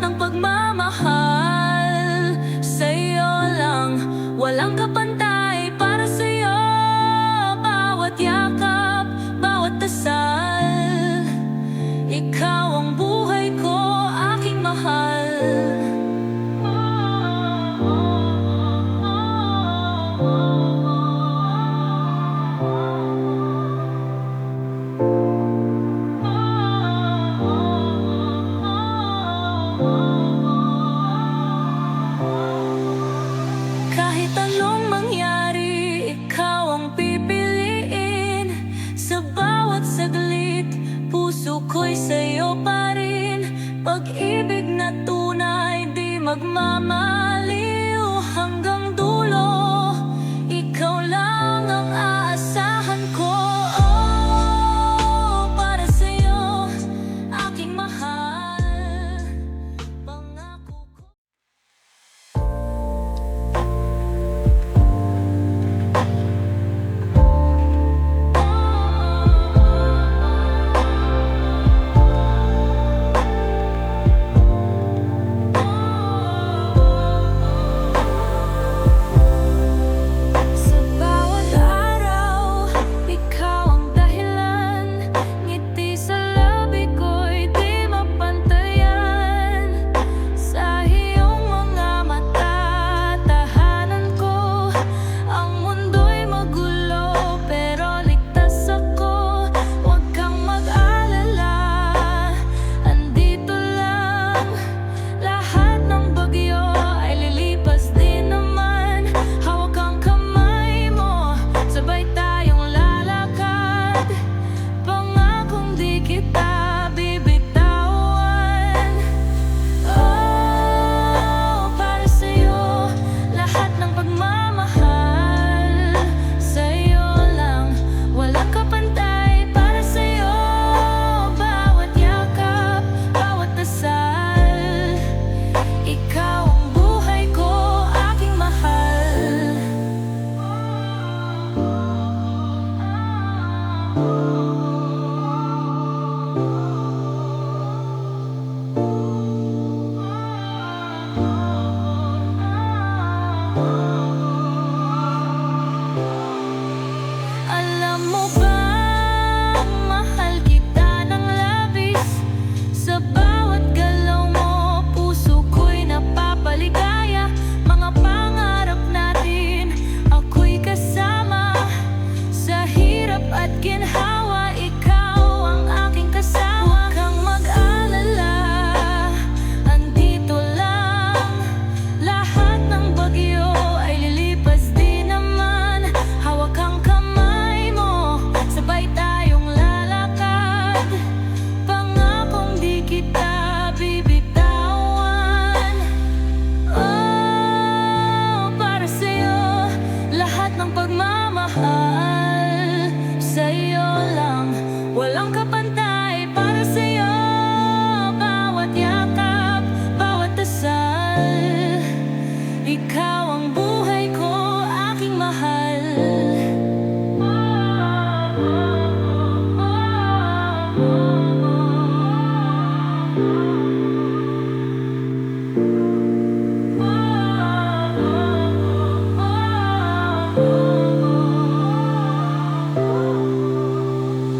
ng pagmamahal. Sa'yo lang, walang kapantay. Para sa'yo, bawat yakap, bawat dasal. Ikaw ang buhay ko, aking mahal. Kahit anong mangyari, ikaw ang pipiliin. Sa bawat saglit, puso ko'y sa'yo pa rin. Pag-ibig na tunay, di magmamaliw hanggang dulo. Ikaw lang ang aasahan ko. Oh, para sa'yo, aking mahal. Pangako ko. Sa bawat araw, ikaw ang dahilan. Ngiti sa labi ko'y di mapantayan. Sa iyong mga mata, tahanan ko. Ang mundo'y magulo, pero ligtas ako. Huwag kang mag-alala, andito lang. Lahat ng bagyo ay lilipas din naman. Hawak ang kamay mo, sabay tayong lalakad. Pangakong di kita bibitawan. Oh, para sa'yo, lahat ng pagmamahal. Sa'yo lang, walang kapantay. Para sa'yo, bawat yakap, bawat dasal. Ikaw ang buhay ko, aking mahal. Alam mo bang mahal kita ng labis? Sa bawat galaw mo, puso ko'y napapaligaya. Mga pangarap natin, ako'y kasama. Sa hirap at ginhawa, ikaw ang aking kasama. Huwag kang mag-alala, andito lang. Lahat ng bagyo ay lilipas din naman. Hawak ang kamay mo, sabay tayong lalakad. Pangakong di kita bibitawan. Oh, para sa'yo, lahat ng pagmamahal. Sa'yo lang, walang kapantay. Para sa'yo, bawat yakap, bawat dasal. Ikaw ang buhay ko, aking mahal.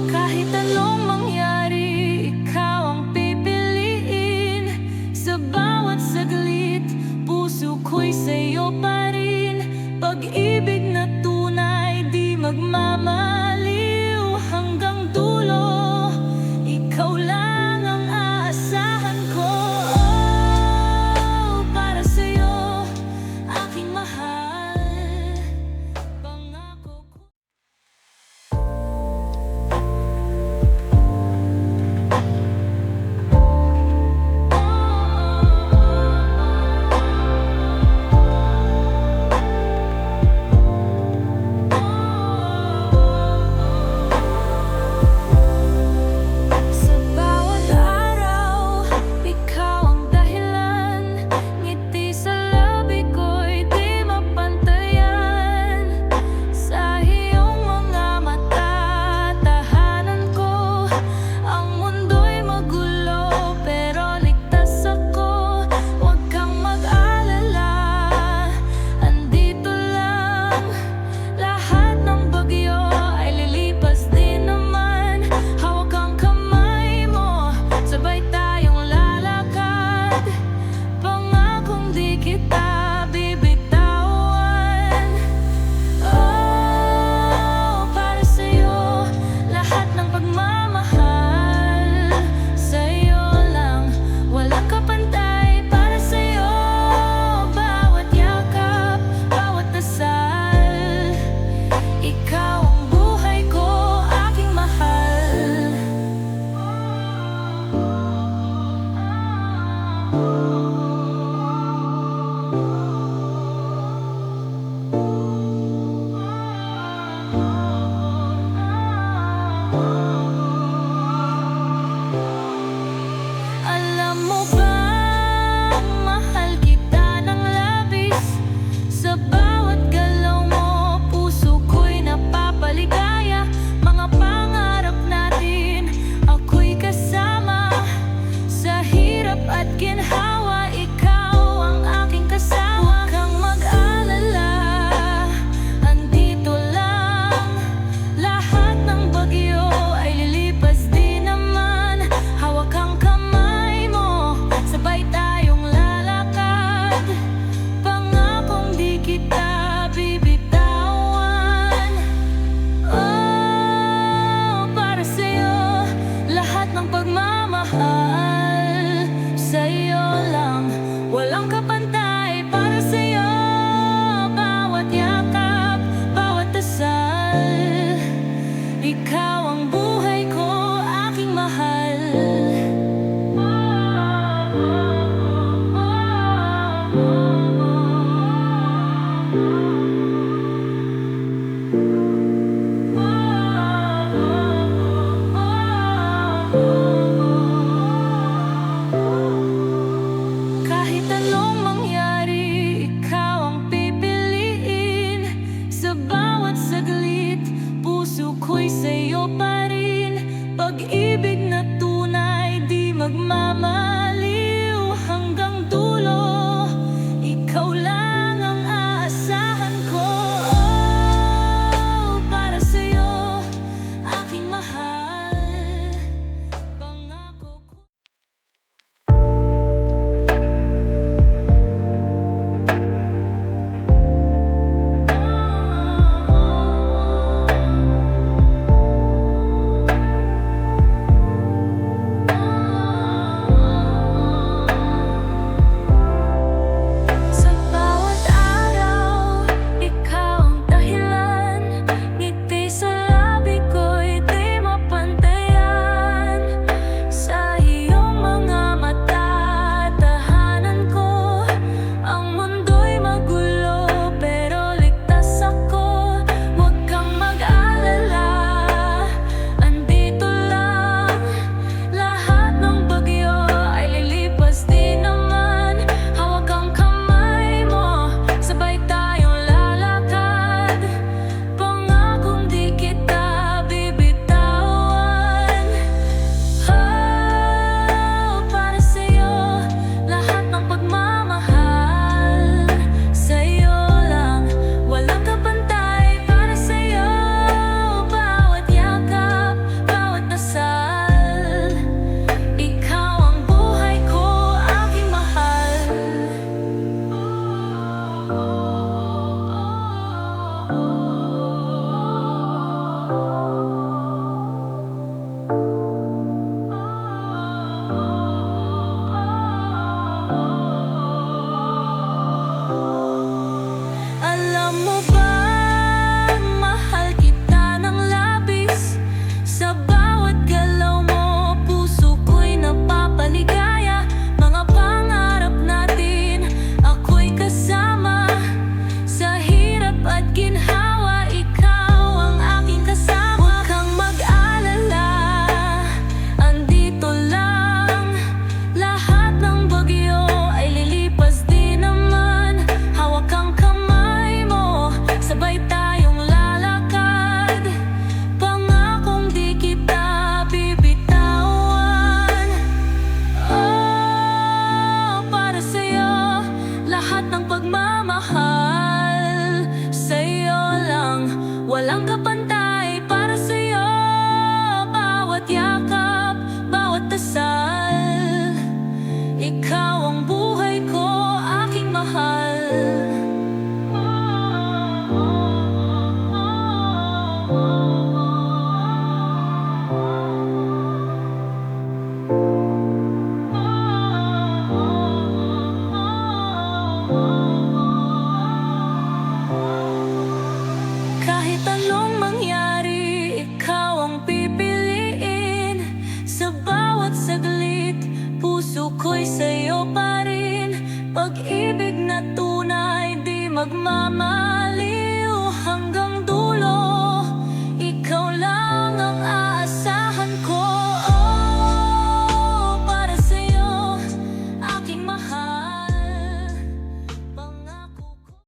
Kahit anong mangyari, ikaw ang pipiliin. Sa bawat saglit, puso ko'y sa'yo pa rin. Pag-ibig na tunay, di magmamaliw hanggang dulo. Ikaw lang ang aasahan ko. Oh, para sa'yo, aking mahal. Pangako ko. walang kapantay para sa'yo. Bawat yakap, bawat dasal, ikaw ang buhay ko, aking mahal. Kahit anong mangyari, ikaw ang pipiliin. Sa bawat saglit, puso ko'y sa'yo pa rin. Pag-ibig na tunay, di magmamaliw hanggang dulo. Ikaw lang ang aasahan ko. Oh, para sa'yo, aking mahal, pangako ko. Sa bawat araw, ikaw ang dahilan. Ngiti sa labi ko'y di mapantayan. Sa iyong mga mata, tahanan ko. Ang mundo'y magulo, pero ligtas ako. Huwag kang mag-alala, andito lang. Lahat ng bagyo ay lilipas din naman. Hawak ang kamay mo, sabay tayong lalakad. Pangakong di kita bibitawan. Oh, para sa'yo, lahat ng pagmamahal. Sa'yo lang, walang kapantay para sa'yo. Bawat yakap, bawat dasal, ikaw ang buhay ko, aking mahal. Alam mo ba, mahal kita ng labis. Sa bawat galaw mo, puso ko'y napapaligaya. Mga pangarap natin, ako'y kasama. Sa hirap at ginhawa, ikaw ang aking kasama. Huwag kang mag-alala, andito lang. Lahat ng bagyo ay lilipas din naman. Hawak ang kamay mo, sabay tayong lalakad. Pangakong di kita bibitawan. Oh, para sa'yo, lahat ng pagmamahal. Sa'yo lang, walang kapantay para sa'yo. Bawat yakap, bawat dasal, ikaw ang buhay ko, aking mahal. Kahit anong mangyari, ikaw ang pipiliin. Sa bawat saglit, puso ko'y sa'yo pa rin. Pag-ibig na tunay, di magmamahal.